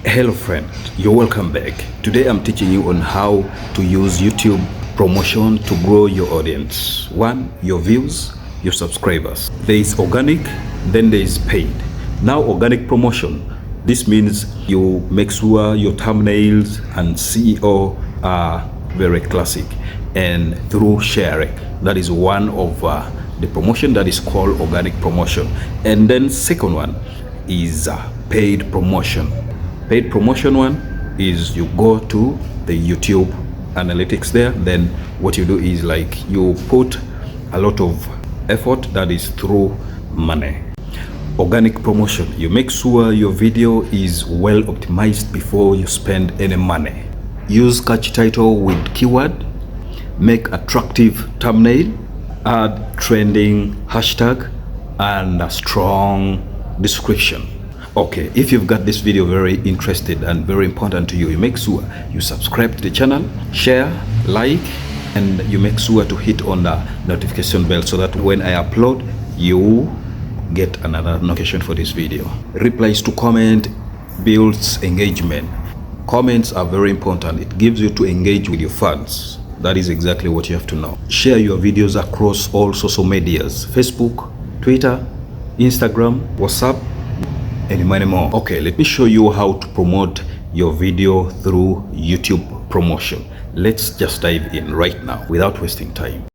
Hello friend, you're welcome back. Today I'm teaching you on how to use YouTube promotion to grow your audience. One, your views, your subscribers. There is organic, then there is paid. Now organic promotion, this means you make sure your thumbnails and CEO are very classic, and through sharing. That is one of the promotion that is called organic promotion. And then second one is paid promotion. Paid promotion one is you go to the YouTube analytics there, then what you do is like you put a lot of effort, that is through money. Organic promotion, you make sure your video is well optimized before you spend any money. Use catchy title with keyword, make attractive thumbnail, add trending hashtag and a strong description. Okay, if you've got this video very interested and very important to you, you make sure you subscribe to the channel, share, like, and you make sure to hit on the notification bell so that when I upload, you get another notification for this video. Replies to comment builds engagement. Comments are very important. It gives you to engage with your fans. That is exactly what you have to know. Share your videos across all social medias: Facebook, Twitter, Instagram, WhatsApp, and many more. Okay, let me show you how to promote your video through YouTube promotion. Let's just dive in right now without wasting time.